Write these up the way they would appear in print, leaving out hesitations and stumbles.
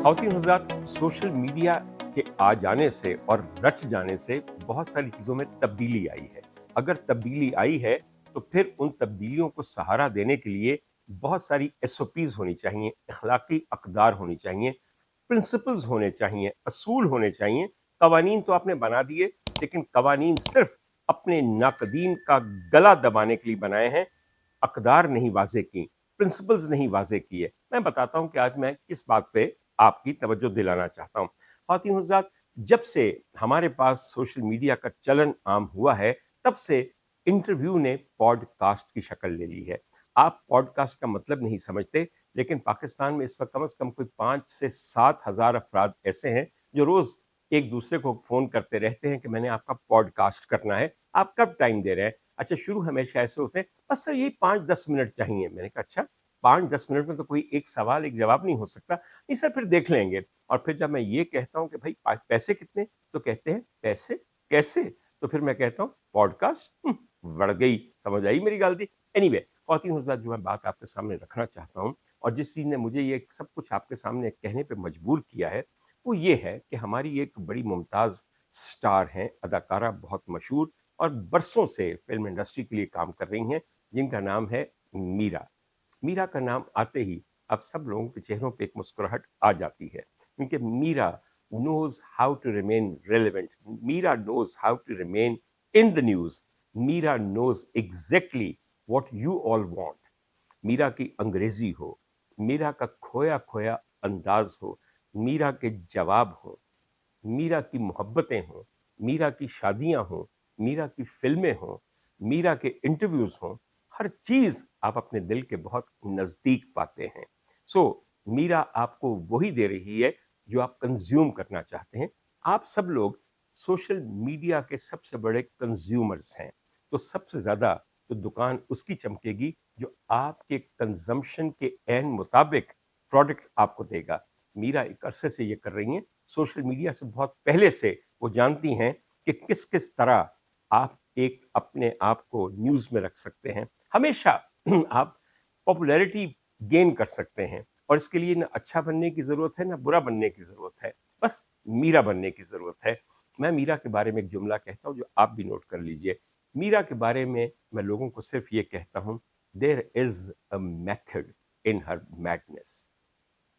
खातिन हज़रात, social media के आ जाने से और रच जाने से बहुत सारी चीज़ों में तब्दीली आई है। अगर तब्दीली आई है, तो फिर उन तब्दीलियों को सहारा देने के लिए बहुत सारी एसओपीज़ होनी चाहिए, अखलाकी अक़दार होनी चाहिए, प्रिंसिपल्स होने चाहिए, असूल होने चाहिए। कवानीन तो आपने बना दिए, लेकिन कवानीन सिर्फ़ अपने नाक़दीन का गला दबाने के लिए बनाए हैं, अक़दार नहीं वाज़ेह की, प्रिंसिपल्स नहीं वाज़ेह किए। मैं बताता हूँ कि आज मैं किस बात पे आपकी तवज्जो दिलाना चाहता हूँ। ख़वातीन हज़रात, जब से हमारे पास सोशल मीडिया का चलन आम हुआ है, तब से इंटरव्यू ने पॉडकास्ट की शक्ल ले ली है। आप पॉडकास्ट का मतलब नहीं समझते, लेकिन पाकिस्तान में इस वक्त कम से कम कोई 5 से 7 हज़ार अफराद ऐसे हैं जो रोज़ एक दूसरे को फ़ोन करते रहते हैं कि मैंने आपका पॉडकास्ट करना है, आप कब टाइम दे रहे हैं? अच्छा, शुरू हमेशा ऐसे होते हैं, बस सर यही 5-10 मिनट चाहिए। मैंने कहा अच्छा, 5-10 मिनट में तो कोई एक सवाल, एक जवाब नहीं हो सकता। नहीं सर, फिर देख लेंगे। और फिर जब मैं ये कहता हूँ कि भाई पैसे कितने? तो कहते हैं पैसे? कैसे? तो फिर मैं कहता हूँ पॉडकास्ट? बढ़ गई, समझ आई मेरी गलती? एनीवे, ख़वातीन हज़रात, जो मैं बात आपके सामने रखना चाहता हूँ और जिस चीज़ ने मुझे ये सब कुछ आपके सामने कहने पे मजबूर किया है, वो ये है कि हमारी एक बड़ी मुमताज़ स्टार हैं, अदाकारा बहुत मशहूर और बरसों से फ़िल्म इंडस्ट्री के लिए काम कर रही हैं, जिनका नाम है मीरा। मीरा का नाम आते ही अब सब लोगों के चेहरों पे एक मुस्कुराहट आ जाती है, क्योंकि Mira knows how to remain relevant, Mira knows how to remain in the news, Mira knows exactly what you all want. Mira की अंग्रेज़ी हो, मीरा का खोया-खोया अंदाज़ हो, मीरा के जवाब हों, मीरा की मोहब्बतें हों, मीरा की शादियाँ हों, मीरा की फ़िल्में हों, मीरा के इंटरव्यूज़ हों, हर चीज़ आप अपने दिल के बहुत नज़दीक पाते हैं। मीरा आपको वही दे रही है जो आप कंज़्यूम करना चाहते हैं। आप सब लोग सोशल मीडिया के सबसे बड़े कंज़्यूमर्स हैं, तो सबसे ज़्यादा तो दुकान उसकी चमकेगी जो आपके कंज़म्पशन के ऐन मुताबिक प्रोडक्ट आपको देगा। मीरा एक अरसे से ये कर रही हैं, सोशल मीडिया से बहुत पहले से वो जानती हैं कि किस-किस तरह आप एक अपने आप को न्यूज़ में रख सकते हैं। हमेशा आप पॉपुलैरिटी गेन कर सकते हैं और इसके लिए ना अच्छा बनने की ज़रूरत है, ना बुरा बनने की ज़रूरत है, बस मीरा बनने की ज़रूरत है। मैं मीरा के बारे में एक जुमला कहता हूँ जो आप भी नोट कर लीजिए। मीरा के बारे में मैं लोगों को सिर्फ़ ये कहता हूँ, there is a method in her madness.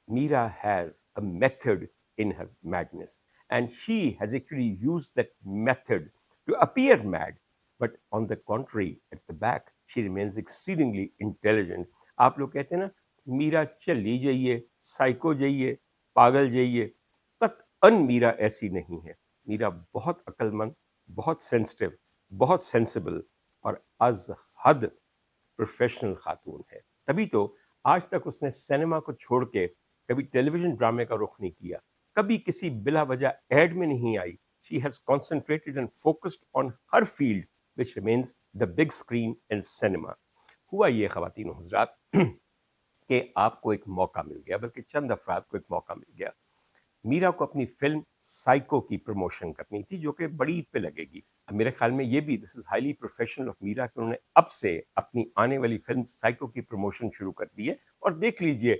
Mira has a method in her madness, and she has actually used that method to appear mad, but on the contrary, at the back, she remains exceedingly intelligent. आप लोग कहते हैं ना, मीरा चली जाइए, psycho जाइए, पागल जाइए, कतई मीरा ऐसी नहीं है। मीरा बहुत अक्लमंद, बहुत सेंसिटिव, बहुत सेंसिबल और अज हद प्रोफेशनल खातून है। तभी तो आज तक उसने सिनेमा को छोड़ के कभी टेलीविजन ड्रामे का रुख नहीं किया, कभी किसी बिला वजह एड में नहीं आई। She has concentrated and focused on her field which remains the big screen in cinema. हुआ ये ख़वातीन और हज़रात कि आपको एक मौका मिल गया, बल्कि चंद अफराद को एक मौका मिल गया। मीरा को अपनी फिल्म साइको की प्रमोशन करनी थी, जो कि बड़ी ईद पे लगेगी। अब मेरे ख्याल में ये भी this is highly professional of Mira कि उन्होंने अब से अपनी आने वाली फिल्म साइको की प्रमोशन शुरू कर दी है। और देख लीजिए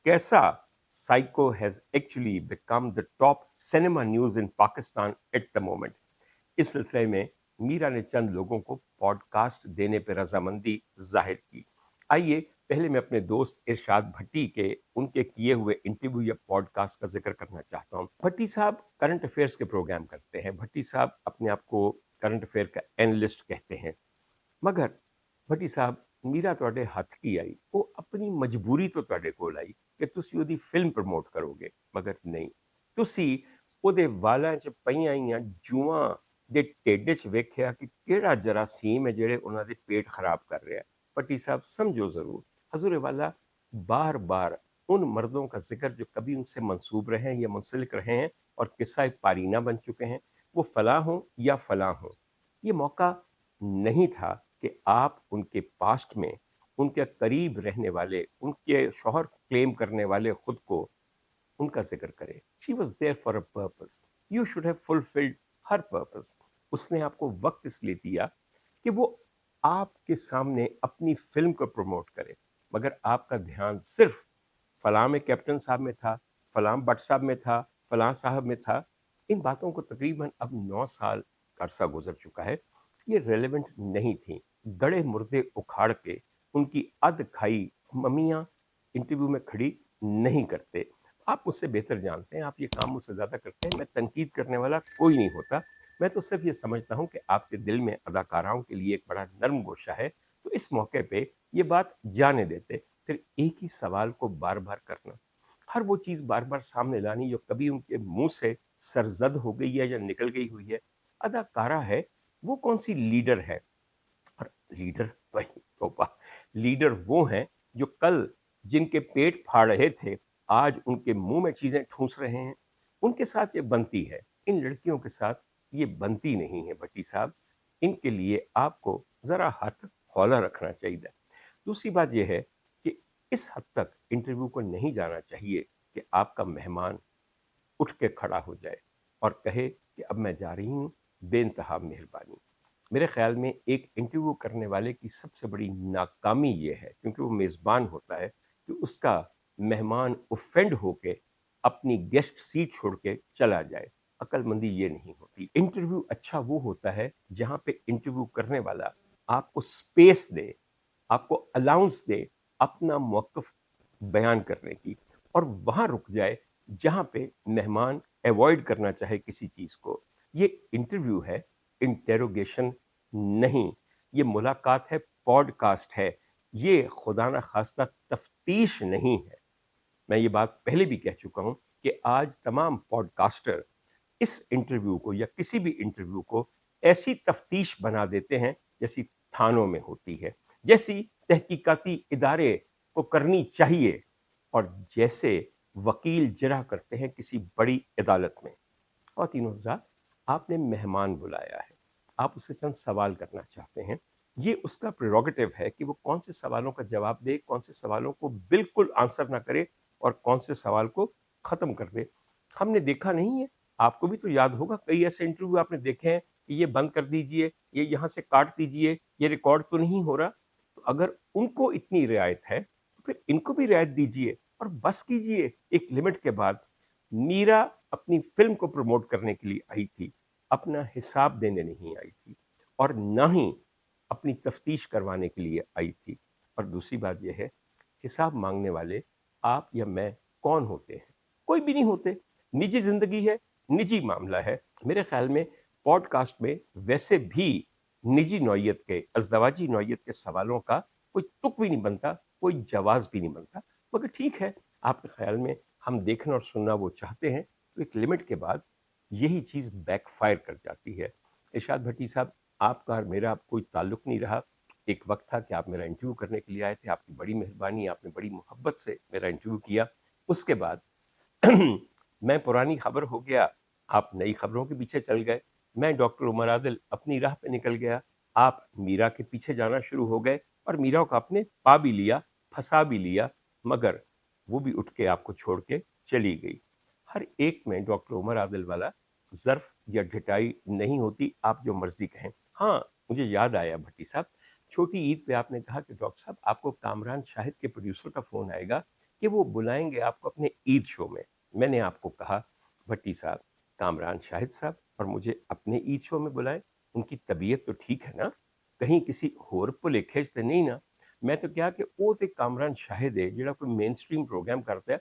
कैसा psycho has actually become the top cinema news in Pakistan at the moment. इस सिलसिले में मीरा ने चंद लोगों को पॉडकास्ट देने पर रजामंदी जाहिर की। आइए पहले मैं अपने दोस्त इरशाद भट्टी के उनके किए हुए इंटरव्यू या पॉडकास्ट का जिक्र करना चाहता हूँ। भट्टी साहब करंट अफेयर्स के प्रोग्राम करते हैं। भट्टी साहब अपने आप को करंट अफेयर का एनालिस्ट कहते हैं। मगर भट्टी साहब, मीरा ਤੁਹਾਡੇ ਹੱਥ ਕੀ ਆਈ? ਉਹ ਆਪਣੀ ਮਜਬੂਰੀ ਤੋਂ ਤੁਹਾਡੇ ਕੋਲ ਆਈ ਕਿ ਤੁਸੀਂ ਉਹਦੀ ਫਿਲਮ ਪ੍ਰਮੋਟ ਕਰੋਗੇ, ਮਗਰ ਨਹੀਂ। ਤੁਸੀਂ ਉਹਦੇ ਵਾਲਾਂ 'ਚ ਪਈਆਂ ਹੋਈਆਂ ਜੂਆਂ ਦੇ ਢਿੱਡ 'ਚ ਵੇਖਿਆ ਕਿ ਕਿਹੜਾ ਜਰਾਸੀਮ ਹੈ ਜਿਹੜੇ ਉਹਨਾਂ ਦੇ ਪੇਟ ਖਰਾਬ ਕਰ ਰਿਹਾ। भट्टी साहब समझो ज़रूर, हजूर वाला बार बार उन मर्दों का जिक्र जो कभी उनसे मंसूब रहे हैं या मुंसलिक रहे हैं और किस्सा पारीना बन चुके हैं, वो फलां हों या फलां हों। ये मौका नहीं था कि आप उनके पास्ट में उनके करीब रहने वाले, उनके शौहर क्लेम करने वाले खुद को उनका जिक्र करें। She was there for a purpose, you should have fulfilled her purpose. उसने आपको वक्त इसलिए दिया कि वो आपके सामने अपनी फिल्म को प्रमोट करे, मगर आपका ध्यान सिर्फ फलां में कैप्टन साहब में था, फलां भट्ट साहब में था, फलां साहब में था। इन बातों को तकरीबन अब 9 साल का अरसा गुजर चुका है। ये रेलेवेंट नहीं थी। गड़े मुर्दे उखाड़ के उनकी अध खाई मम्मियाँ इंटरव्यू में खड़ी नहीं करते। आप मुझसे बेहतर जानते हैं, आप ये काम मुझसे ज़्यादा करते हैं। मैं तनकीद करने वाला कोई नहीं होता। मैं तो सिर्फ ये समझता हूँ कि आपके दिल में अदाकाराओं के लिए एक बड़ा नर्म गोशा है, तो इस मौके पे ये बात जाने देते। फिर एक ही सवाल को बार बार करना, हर वो चीज़ बार बार सामने लानी जो कभी उनके मुंह से सरजद हो गई है या निकल गई हुई है। अदाकारा है, वो कौन सी लीडर है? और लीडर वही तोपा, लीडर वो हैं जो कल जिनके पेट फाड़ रहे थे आज उनके मुंह में चीजें ठूंस रहे हैं। उनके साथ ये बनती है, इन लड़कियों के साथ ये बनती नहीं है भट्टी साहब। इनके लिए आपको जरा हाथ हौला रखना चाहिए। दूसरी बात यह है कि इस हद तक इंटरव्यू को नहीं जाना चाहिए कि आपका मेहमान उठ के खड़ा हो जाए और कहे कि अब मैं जा रही हूँ, बेइंतहा मेहरबानी। मेरे ख्याल में एक इंटरव्यू करने वाले की सबसे बड़ी नाकामी ये है, क्योंकि वो मेज़बान होता है, कि उसका मेहमान ऑफेंड होके अपनी गेस्ट सीट छोड़ के चला जाए। अक्लमंदी ये नहीं होती। इंटरव्यू अच्छा वो होता है जहाँ पे इंटरव्यू करने वाला आपको स्पेस दे, आपको अलाउंस दे अपना मौक़िफ़ बयान करने की, और वहाँ रुक जाए जहाँ पे मेहमान अवॉइड करना चाहे किसी चीज़ को। ये इंटरव्यू है, इंटेरोगेशन नहीं। ये मुलाकात है, पॉडकास्ट है। ये खुदा न खास्ता तफ्तीश नहीं है। मैं ये बात पहले भी कह चुका हूँ कि आज तमाम पॉडकास्टर इस इंटरव्यू को या किसी भी इंटरव्यू को ऐसी तफ्तीश बना देते हैं जैसी थानों में होती है, जैसी तहकीकाती इदारे को करनी चाहिए, और जैसे वकील जरा करते हैं किसी बड़ी अदालत में। और तीनों हज़रात, आपने मेहमान बुलाया है, आप उससे चंद सवाल करना चाहते हैं। ये उसका प्रेरोगेटिव है कि वो कौन से सवालों का जवाब दे, कौन से सवालों को बिल्कुल आंसर ना करे और कौन से सवाल को ख़त्म कर दे। हमने देखा नहीं है, आपको भी तो याद होगा, कई ऐसे इंटरव्यू आपने देखे हैं कि ये बंद कर दीजिए, ये यहाँ से काट दीजिए, ये रिकॉर्ड तो नहीं हो रहा। तो अगर उनको इतनी रियायत है तो फिर इनको भी रियायत दीजिए और बस कीजिए एक लिमिट के बाद। मीरा अपनी फिल्म को प्रमोट करने के लिए आई थी, अपना हिसाब देने नहीं आई थी, और ना ही अपनी तफ्तीश करवाने के लिए आई थी। और दूसरी बात यह है, हिसाब मांगने वाले आप या मैं कौन होते हैं? कोई भी नहीं होते। निजी जिंदगी है, निजी मामला है। मेरे ख्याल में पॉडकास्ट में वैसे भी निजी नौयत के, अज़दवाजी नौयत के सवालों का कोई तुक भी नहीं बनता, कोई जवाब भी नहीं बनता। मगर ठीक है, आपके ख्याल में हम देखना और सुनना वो चाहते हैं, तो एक लिमिट के बाद यही चीज़ बैकफायर कर जाती है। इरशाद भट्टी साहब, आपका और मेरा अब कोई ताल्लुक़ नहीं रहा। एक वक्त था कि आप मेरा इंटरव्यू करने के लिए आए थे, आपकी बड़ी मेहरबानी, आपने बड़ी मोहब्बत से मेरा इंटरव्यू किया। उसके बाद मैं पुरानी खबर हो गया, आप नई खबरों के पीछे चल गए। मैं डॉक्टर उमर आदिल अपनी राह पे निकल गया, आप मीरा के पीछे जाना शुरू हो गए, और मीरा को आपने पा भी लिया, फंसा भी लिया, मगर वो भी उठ के आपको छोड़ के चली गई। हर एक में डॉक्टर उमर आदिल वाला ज़र्फ या ढिठाई नहीं होती, आप जो मर्जी कहें। हाँ, मुझे याद आया भट्टी साहब, छोटी ईद पे आपने कहा कि डॉक्टर साहब आपको कामरान शाहिद के प्रोड्यूसर का फ़ोन आएगा कि वो बुलाएंगे आपको अपने ईद शो में। मैंने आपको कहा, भट्टी साहब, कामरान शाहिद साहब और मुझे अपने ईद शो में बुलाएं, उनकी तबीयत तो ठीक है ना, कहीं किसी होर भुलेखे खेजते नहीं ना। मैं तो क्या कि ਉਹ ਤੇ ਕਾਮਰਾਨ ਸ਼ਾਹਿਦ ਹੈ ਜਿਹੜਾ ਕੋਈ ਮੇਨ ਸਟ੍ਰੀਮ ਪ੍ਰੋਗਰਾਮ ਕਰਦਾ ਹੈ,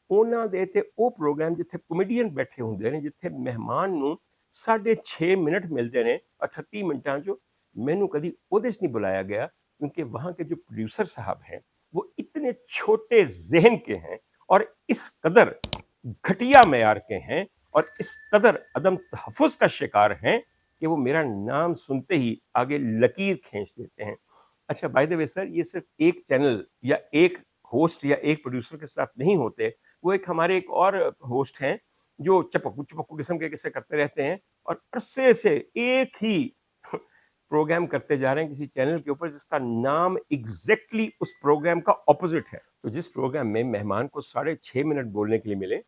ਉਹਨਾਂ ਦੇ ਤੇ ਉਹ ਪ੍ਰੋਗਰਾਮ ਜਿੱਥੇ ਕਮੇਡੀਅਨ ਬੈਠੇ ਹੁੰਦੇ ਨੇ, ਜਿੱਥੇ ਮਹਿਮਾਨ ਨੂੰ 6.5 ਮਿੰਟ ਮਿਲਦੇ ਨੇ 38 ਮਿੰਟਾਂ 'ਚ, मैंने कभी ਉਹਦੇ 'ਚ नहीं बुलाया गया, क्योंकि वहाँ के जो प्रोड्यूसर साहब हैं वो इतने छोटे जहन के हैं और इस कदर घटिया मेयार के हैं और इस कदर अदम तहफ़्फ़ुज़ का शिकार हैं कि वो मेरा नाम सुनते ही आगे लकीर खींच देते हैं। अच्छा, बाय द वे सर, ये सिर्फ एक चैनल या एक होस्ट या एक प्रोड्यूसर के साथ नहीं होते। वो एक हमारे एक और होस्ट हैं जो चपक्कू चपक्कू किस्म के किस्से करते रहते हैं और अरसे से एक ही प्रोग्राम करते जा रहे हैं किसी चैनल के ऊपर जिसका नाम एग्जैक्टली उस प्रोग्राम का ऑपोजिट है। तो जिस प्रोग्राम में मेहमान को 6.5 मिनट बोलने के लिए मिले,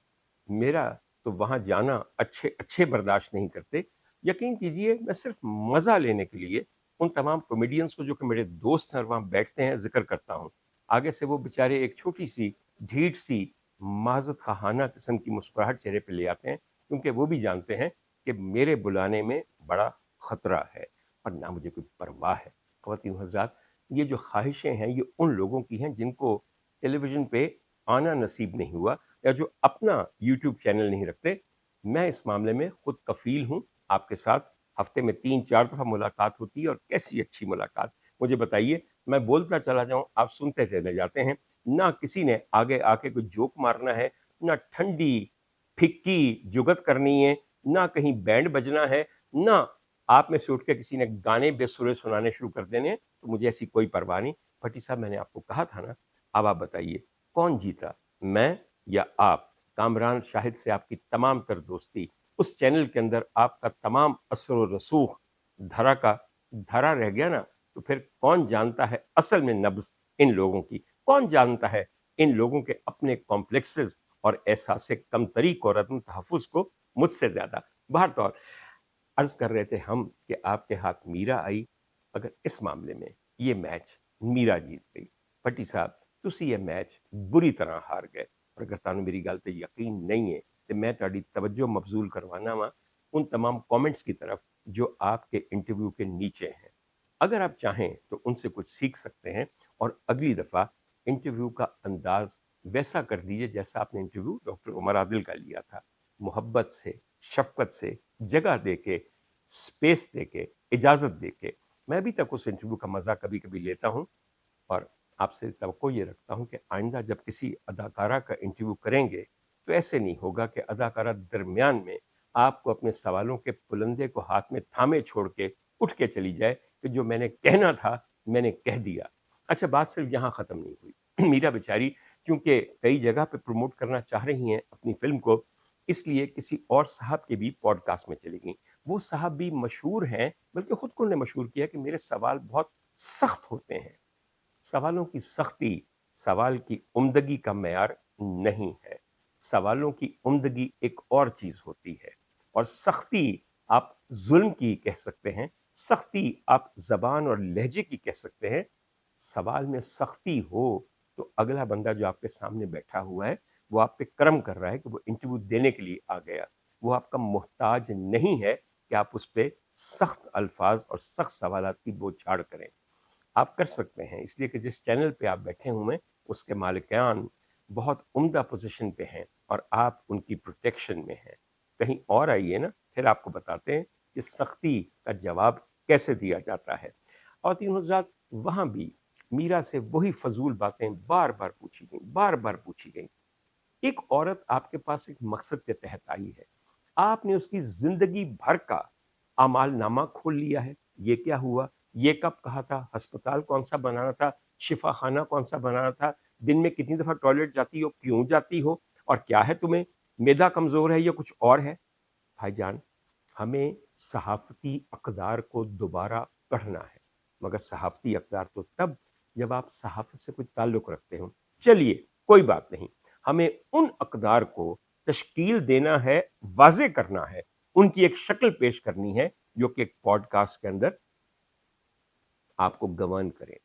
मेरा तो वहां जाना अच्छे अच्छे बर्दाश्त नहीं करते। यकीन कीजिए, मैं सिर्फ मजा लेने के लिए उन तमाम कॉमेडियंस को जो कि मेरे दोस्त हैं और वहां बैठते हैं जिक्र करता हूं। आगे से वो बेचारे एक छोटी सी ढीठ सी معزز خواہانہ قسم کی مسکراہٹ چہرے پہ لے آتے ہیں، کیونکہ وہ بھی جانتے ہیں کہ میرے بلانے میں بڑا خطرہ ہے اور نہ مجھے کوئی پرواہ ہے۔ خواتین و حضرات، یہ جو خواہشیں ہیں یہ ان لوگوں کی ہیں جن کو ٹیلی ویژن پہ آنا نصیب نہیں ہوا یا جو اپنا یوٹیوب چینل نہیں رکھتے۔ میں اس معاملے میں خود کفیل ہوں، آپ کے ساتھ ہفتے میں 3-4 دفعہ ملاقات ہوتی ہے، اور کیسی اچھی ملاقات! مجھے بتائیے، میں بولتا چلا جاؤں، آپ سنتے چلے جاتے ہیں، نہ کسی نے آگے آ کے کوئی جوک مارنا ہے، نہ ٹھنڈی پھکی جگت کرنی ہے، نہ کہیں بینڈ بجنا ہے، نہ آپ میں سے اٹھ کے کسی نے گانے بے سرے سنانے شروع کر دینے ہیں، تو مجھے ایسی کوئی پرواہ نہیں۔ بھٹی صاحب، میں نے آپ کو کہا تھا نا، اب آپ بتائیے کون جیتا، میں یا آپ؟ کامران شاہد سے آپ کی تمام تر دوستی، اس چینل کے اندر آپ کا تمام اثر و رسوخ دھرا کا دھرا رہ گیا نا، تو پھر کون جانتا ہے اصل میں نبض ان لوگوں کی؟ کون جانتا ہے ان لوگوں کے اپنے کمپلیکسز اور احساس کمتری اور عدم تحفظ کو مجھ سے زیادہ؟ بہر طور عرض کر رہے تھے ہم کہ آپ کے ہاتھ میرا آئی، اگر اس معاملے میں یہ میچ میرا جیت گئی، بھٹی صاحب تسی یہ میچ بری طرح ہار گئے۔ اور اگر تانوں میری گل تے یقین نہیں ہے تو میں تہاڈی توجہ مبذول کروانا وا ان تمام کامنٹس کی طرف جو آپ کے انٹرویو کے نیچے ہیں۔ اگر آپ چاہیں تو ان سے کچھ سیکھ سکتے ہیں، اور اگلی دفعہ انٹرویو کا انداز ویسا کر دیجئے جیسا آپ نے انٹرویو ڈاکٹر عمر عادل کا لیا تھا، محبت سے، شفقت سے، جگہ دے کے، سپیس دے کے، اجازت دے کے۔ میں ابھی تک اس انٹرویو کا مزہ کبھی کبھی لیتا ہوں، اور آپ سے توقع یہ رکھتا ہوں کہ آئندہ جب کسی اداکارہ کا انٹرویو کریں گے تو ایسے نہیں ہوگا کہ اداکارہ درمیان میں آپ کو اپنے سوالوں کے پلندے کو ہاتھ میں تھامے چھوڑ کے اٹھ کے چلی جائے کہ جو میں نے کہنا تھا میں نے کہہ دیا۔ اچھا، بات صرف یہاں ختم نہیں ہوئی۔ میرا بیچاری کیونکہ کئی جگہ پہ پروموٹ کرنا چاہ رہی ہیں اپنی فلم کو، اس لیے کسی اور صاحب کے بھی پوڈ کاسٹ میں چلی گئیں۔ وہ صاحب بھی مشہور ہیں، بلکہ خود کو انہوں نے مشہور کیا کہ میرے سوال بہت سخت ہوتے ہیں۔ سوالوں کی سختی سوال کی عمدگی کا معیار نہیں ہے۔ سوالوں کی عمدگی ایک اور چیز ہوتی ہے، اور سختی آپ ظلم کی کہہ سکتے ہیں، سختی آپ زبان اور لہجے کی کہہ سکتے ہیں۔ سوال میں سختی ہو تو اگلا بندہ جو آپ کے سامنے بیٹھا ہوا ہے وہ آپ پہ کرم کر رہا ہے کہ وہ انٹرویو دینے کے لیے آ گیا، وہ آپ کا محتاج نہیں ہے کہ آپ اس پہ سخت الفاظ اور سخت سوالات کی بوچھاڑ کریں۔ آپ کر سکتے ہیں، اس لیے کہ جس چینل پہ آپ بیٹھے ہوئے ہیں اس کے مالکان بہت عمدہ پوزیشن پہ ہیں اور آپ ان کی پروٹیکشن میں ہیں۔ کہیں اور آئیے نا، پھر آپ کو بتاتے ہیں کہ سختی کا جواب کیسے دیا جاتا ہے۔ اور تین حضرات، وہاں بھی میرا سے وہی فضول باتیں بار بار پوچھی گئیں، بار بار پوچھی گئیں۔ ایک عورت آپ کے پاس ایک مقصد کے تحت آئی ہے، آپ نے اس کی زندگی بھر کا اعمال نامہ کھول لیا ہے۔ یہ کیا ہوا، یہ کب کہا تھا، ہسپتال کون سا بنانا تھا، شفا خانہ کون سا بنانا تھا، دن میں کتنی دفعہ ٹوائلٹ جاتی ہو، کیوں جاتی ہو، اور کیا ہے تمہیں، معدہ کمزور ہے یا کچھ اور ہے؟ بھائی جان، ہمیں صحافتی اقدار کو دوبارہ پڑھنا ہے، مگر صحافتی اقدار تو تب جب آپ صحافت سے کوئی تعلق رکھتے ہوں۔ چلیے کوئی بات نہیں، ہمیں ان اقدار کو تشکیل دینا ہے، واضح کرنا ہے، ان کی ایک شکل پیش کرنی ہے جو کہ ایک پوڈ کاسٹ کے اندر آپ کو گورن کریں،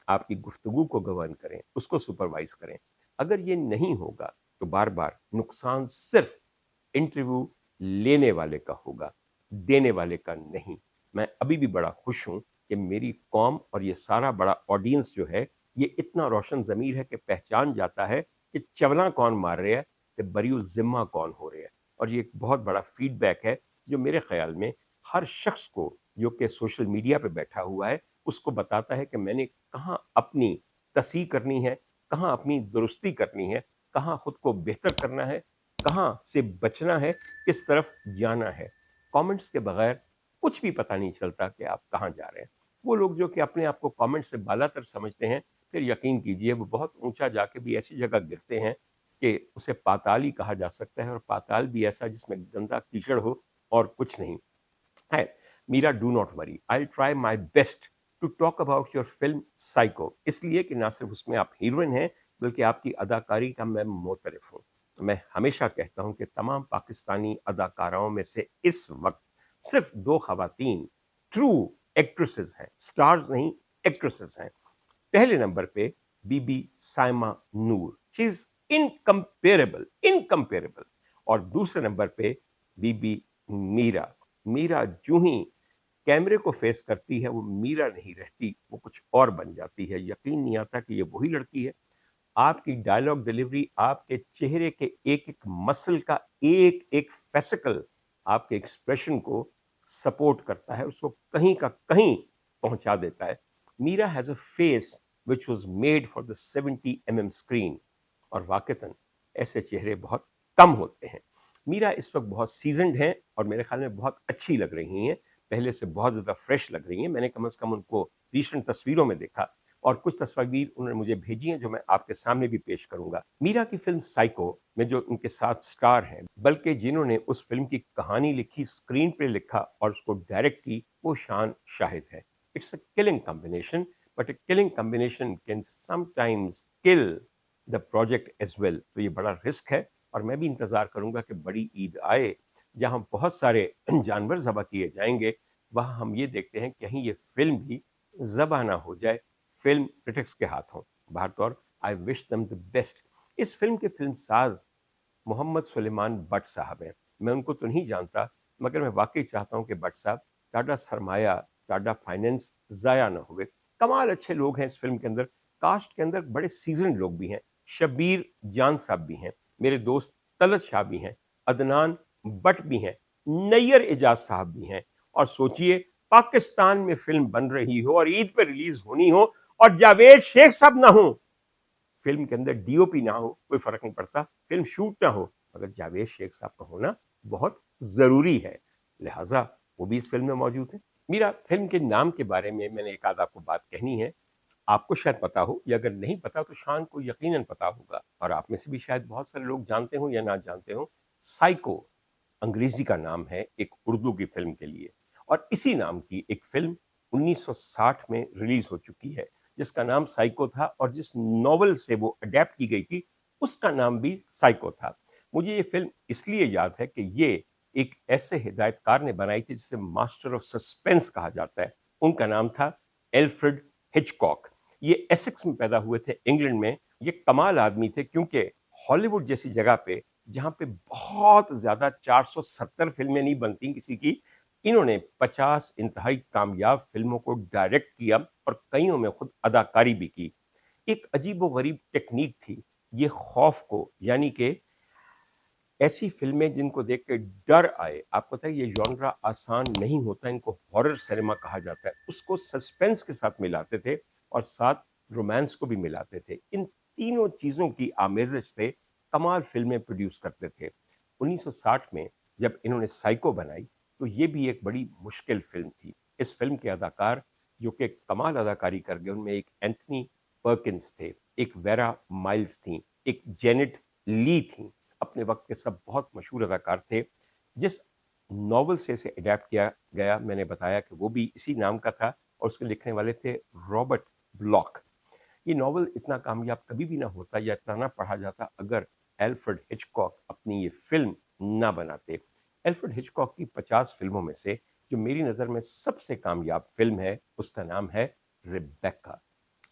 آپ کی گفتگو کو گورن کریں، اس کو سپروائز کریں۔ اگر یہ نہیں ہوگا تو بار بار نقصان صرف انٹرویو لینے والے کا ہوگا، دینے والے کا نہیں۔ میں ابھی بھی بڑا خوش ہوں کہ میری قوم اور یہ سارا بڑا آڈینس جو ہے یہ اتنا روشن ضمیر ہے کہ پہچان جاتا ہے کہ چولاں کون مار رہے ہیں کہ بری الذمہ کون ہو رہے ہیں۔ اور یہ ایک بہت بڑا فیڈ بیک ہے جو میرے خیال میں ہر شخص کو جو کہ سوشل میڈیا پہ بیٹھا ہوا ہے اس کو بتاتا ہے کہ میں نے کہاں اپنی تصحیح کرنی ہے، کہاں اپنی درستی کرنی ہے، کہاں خود کو بہتر کرنا ہے، کہاں سے بچنا ہے، کس طرف جانا ہے۔ کامنٹس کے بغیر کچھ بھی پتہ نہیں چلتا کہ آپ کہاں جا رہے ہیں۔ وہ لوگ جو کہ اپنے آپ کو کامنٹ سے بالا تر سمجھتے ہیں، پھر یقین کیجئے وہ بہت اونچا جا کے بھی ایسی جگہ گرتے ہیں کہ اسے پاتال ہی کہا جا سکتا ہے، اور پاتال بھی ایسا جس میں گندا کیچڑ ہو اور کچھ نہیں ہے۔ میرا do not worry, I try my best to talk about your film Psycho, اس لیے کہ نہ صرف اس میں آپ ہیروئن ہیں بلکہ آپ کی اداکاری کا میں معترف ہوں۔ میں ہمیشہ کہتا ہوں کہ تمام پاکستانی اداکاراؤں میں سے اس وقت صرف 2 خواتین ٹرو ایکٹریسز ہیں، سٹارز نہیں، ایکٹریسز ہیں۔ پہلے نمبر پہ Bibi Saima Noor, she is incomparable. और दूसरे नंबर पे बीबी मीरा। मीरा जो ही कैमरे को फेस करती है वो मीरा नहीं रहती, वो कुछ और बन जाती है। यकीन नहीं आता कि ये वही लड़की है। आपकी डायलॉग डिलीवरी, आपके चेहरे के एक एक मसल का एक एक फेसिकल आपके एक्सप्रेशन को सपोर्ट करता है, उसको कहीं का कहीं पहुंचा देता है। Mira has a face which was made for the 70 mm screen, और वाकईतन ऐसे चेहरे बहुत कम होते हैं। मीरा इस वक्त बहुत सीजनड हैं और मेरे ख्याल में बहुत अच्छी लग रही हैं, पहले से बहुत ज़्यादा फ्रेश लग रही हैं। मैंने कम से कम उनको रिसेंट तस्वीरों में देखा, और कुछ तस्वीर उन्होंने मुझे भेजी हैं जो मैं आपके सामने भी पेश करूंगा। मीरा की फिल्म साइको में जो उनके साथ स्टार हैं, बल्कि जिन्होंने उस फिल्म की कहानी लिखी, स्क्रीन पे लिखा और उसको डायरेक्ट की, वो शान शाहिद है। It's a killing combination, but a killing combination can sometimes kill the project as well. तो ये बड़ा रिस्क है, और मैं भी इंतजार करूंगा कि बड़ी ईद आए जहां बहुत सारे जानवर ज़बह किए जाएंगे, वहां हम ये देखते हैं कहीं ये फिल्म भी ज़बह ना हो जाए फिल्म क्रिटिक्स के हाथों। बाहर तौर I wish them the best. इस फिल्म के फिल्म साज मोहम्मद सुलेमान बट साहब हैं। मैं उनको तो नहीं जानता, मगर मैं वाकई चाहता हूं कि बट साहब टाटा सरमाया, टाटा फाइनेंस ज़ाया ना हुए। कमाल अच्छे लोग हैं इस फिल्म के अंदर। कास्ट के अंदर बड़े सीजन लोग भी हैं। शबीर जान साहब भी हैं, मेरे दोस्त तलत शाह भी हैं, अदनान बट भी हैं, नैयर एजाज साहब भी हैं। और सोचिए, पाकिस्तान में फिल्म बन रही हो और ईद पे रिलीज होनी हो और जावेद शेख साहब ना हो, फिल्म के अंदर डीओपी ना हो, कोई फर्क नहीं पड़ता, फिल्म शूट ना हो, मगर जावेद शेख साहब का होना बहुत जरूरी है, लिहाजा वो भी इस फिल्म में मौजूद है। मेरा फिल्म के नाम के बारे में मैंने एक आध आपको बात कहनी है। आपको शायद पता हो, या अगर नहीं पता तो शान को यकीनन पता होगा, और आप में से भी शायद बहुत सारे लोग जानते हो या ना जानते हो। साइको अंग्रेजी का नाम है एक उर्दू की फिल्म के लिए, और इसी नाम की एक फिल्म 1960 में रिलीज हो चुकी है जिसका नाम साइको था, और जिस नॉवल से वो अडेप्ट की गई थी उसका नाम भी साइको था। मुझे ये फिल्म इसलिए याद है कि ये एक ऐसे हिदायतकार ने बनाई थी जिसे मास्टर ऑफ सस्पेंस कहा जाता है। उनका नाम था एल्फ्रेड हिचकॉक। ये एसेक्स में पैदा हुए थे, इंग्लैंड में। ये कमाल आदमी थे, क्योंकि हॉलीवुड जैसी जगह पे, जहां पे बहुत ज्यादा 470 फिल्में नहीं बनती किसी की, इन्होंने 50 इंतहाई कामयाब फिल्मों को डायरेक्ट किया और कईयों में खुद अदाकारी भी की। एक अजीब व गरीब टेक्निक थी ये खौफ को, यानी कि ऐसी फिल्में जिनको देख के डर आए। आपको पता है ये जॉनरा आसान नहीं होता, इनको हॉरर सिनेमा कहा जाता है। उसको सस्पेंस के साथ मिलाते थे और साथ रोमांस को भी मिलाते थे। इन तीनों चीजों की आमेज़ज से कमाल फिल्में प्रोड्यूस करते थे। 1960 में जब इन्होंने साइको बनाई तो ये भी एक बड़ी मुश्किल फिल्म थी। इस फिल्म के अदाकार जो कि कमाल अदाकारी कर गए, उनमें एक एंथनी पर्किंस थे, एक वेरा माइल्स थी, एक जेनेट ली थी। अपने वक्त के सब बहुत मशहूर अदाकार थे। जिस नॉवल से इसे अडेप्ट किया गया, मैंने बताया कि वो भी इसी नाम का था, और उसके लिखने वाले थे रॉबर्ट ब्लॉक। ये नॉवल इतना कामयाब कभी भी ना होता या इतना ना पढ़ा जाता अगर एल्फ्रेड हिचकॉक अपनी ये फिल्म ना बनाते। एल्फ्रेड हिचकॉक की 50 फिल्मों में से जो मेरी नज़र में सबसे कामयाब फिल्म है उसका नाम है रिबेका।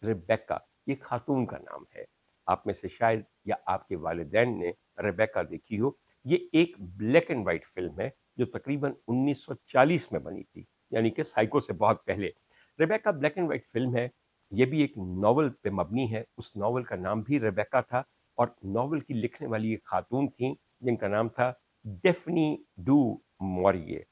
रिबेका ये खातून का नाम है। आप में से शायद या आपके वालिदैन ने रेबेका देखी हो। ये एक ब्लैक एंड वाइट फिल्म है जो तकरीबन 1940 में बनी थी, यानी कि साइको से बहुत पहले। Rebecca black and white film है। ये भी एक नॉवल पे मबनी है। उस नॉवल का नाम भी रेबेका था, और नॉवल की लिखने वाली एक खातून थी जिनका नाम था डेफनी डू मॉरिये।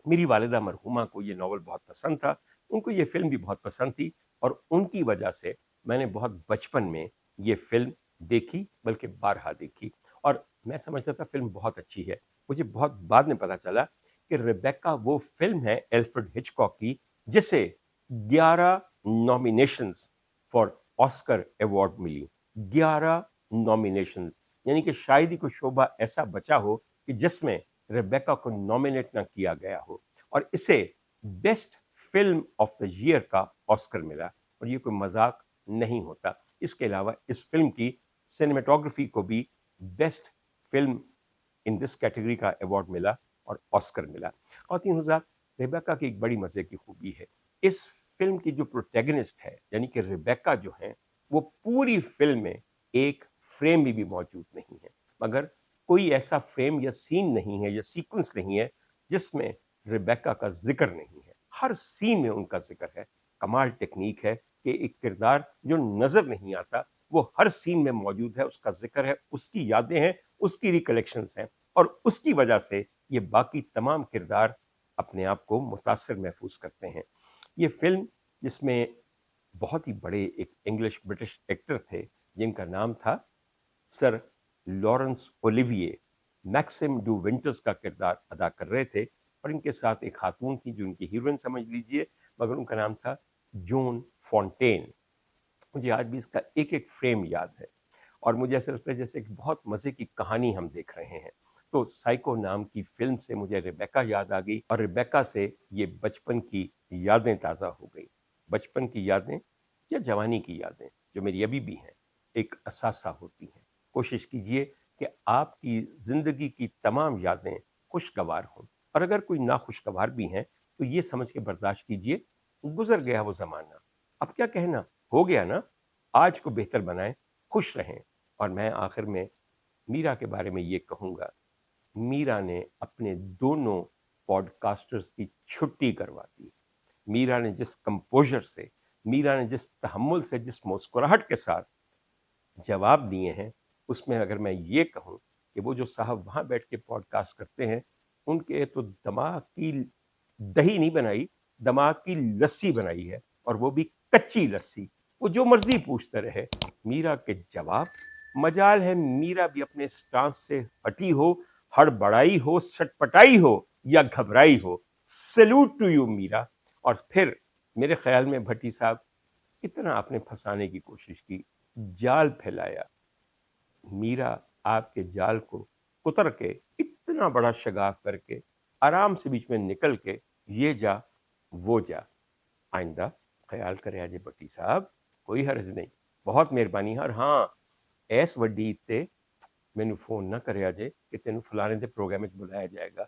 मेरी वालिदा मरहुमा को ये नॉवल बहुत पसंद था, उनको ये फिल्म भी बहुत पसंद थी, और उनकी वजह से मैंने बहुत बचपन में ये फिल्म देखी, बल्कि बारहा देखी, और मैं समझता था फिल्म बहुत अच्छी है। मुझे बहुत बाद में पता चला कि रेबेका वो फिल्म है एल्फ्रेड हिचकॉक की जिसे 11 नॉमिनेशंस फॉर ऑस्कर अवार्ड मिली। 11 नॉमिनेशंस, यानी कि शायद ही कोई शोबा ऐसा बचा हो कि जिसमें रेबेका को नॉमिनेट ना किया गया हो, और इसे best film of the year का ऑस्कर मिला, और ये कोई मजाक नहीं होता। इसके अलावा इस फिल्म की सिनेमेटोग्राफी को भी best film in this category का अवार्ड मिला और ऑस्कर मिला। और 3000 रेबेका की एक बड़ी मजे की खूबी है, इस फिल्म की जो प्रोटैगनिस्ट है यानी कि रेबेका जो है, वो पूरी फिल्म में एक फ्रेम में भी मौजूद नहीं है, मगर कोई ऐसा फ्रेम या सीन नहीं है या सीक्वेंस नहीं है जिसमें रिबेका का जिक्र नहीं है। हर सीन में उनका जिक्र है। कमाल टेक्निक है कि एक किरदार जो नजर नहीं आता वो हर सीन में मौजूद है, उसका जिक्र है, उसकी यादें हैं, उसकी रिकलेक्शंस हैं, और उसकी वजह से ये बाकी तमाम किरदार अपने आप को मुतासर महसूस करते हैं। ये फिल्म जिसमें बहुत ही बड़े एक इंग्लिश ब्रिटिश एक्टर थे जिनका नाम था sir Laurence Olivier, Maxim de Winters का किरदार अदा कर रहे थे, और इनके साथ एक खातून थी जो उनकी हीरोइन समझ लीजिए, मगर उनका नाम था जॉन फॉन्टेन। मुझे आज भी इसका एक एक फ्रेम याद है, और मुझे ऐसा लगता है जैसे एक बहुत मज़े की कहानी हम देख रहे हैं। तो साइको नाम की फिल्म से मुझे रिबेका याद आ गई, और रिबेका से ये बचपन की यादें ताज़ा हो गई। बचपन की यादें या जवानी की यादें जो मेरी अभी भी हैं, एक असासा होती हैं। कोशिश कीजिए कि आपकी ज़िंदगी की तमाम यादें खुशगवार हों, और अगर कोई नाखुशगवार भी हैं तो ये समझ के बर्दाश्त कीजिए, गुजर गया वो ज़माना, अब क्या कहना, हो गया ना। आज को बेहतर बनाएं, खुश रहें। और मैं आखिर में मीरा के बारे में ये कहूँगा, मीरा ने अपने दोनों पॉडकास्टर्स की छुट्टी करवा दी। मीरा ने जिस कंपोजर से, मीरा ने जिस तहम्मुल से, जिस मुस्कुराहट के साथ जवाब दिए हैं, उसमें अगर मैं ये कहूँ कि वो जो साहब वहाँ बैठ के पॉडकास्ट करते हैं, उनके तो दिमाग की दही नहीं बनाई, दिमाग की लस्सी बनाई है, और वो भी कच्ची लस्सी। वो जो मर्जी पूछते रहे, मीरा के जवाब, मजाल है मीरा भी अपने स्टांस से हटी हो, हड़बड़ाई हो, सटपटाई हो या घबराई हो। Salute to you Mira. और फिर मेरे ख्याल में भट्टी साहब, इतना आपने फंसाने की कोशिश की, जाल फैलाया, मीरा आपके जाल को कुतर के, इतना बड़ा शगाफ करके, आराम से बीच में निकल के, ये जा वो जा। आइंदा ख्याल करे अजय भट्टी साहब, कोई हर्ज नहीं, बहुत मेहरबानी। और हाँ, ऐस वड्डी ते मैनू फोन ना करे अजय कि तेन फलाने दे प्रोग्राम में बुलाया जाएगा।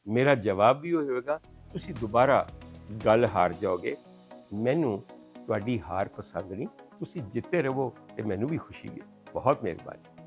मेरा जवाब भी होएगा, तुसी दोबारा गल हार जाओगे। मैनू तुहाडी हार पसंद नहीं, तुसी जिते रहो ते मैनू भी खुशी है। बहुत मेहरबानी।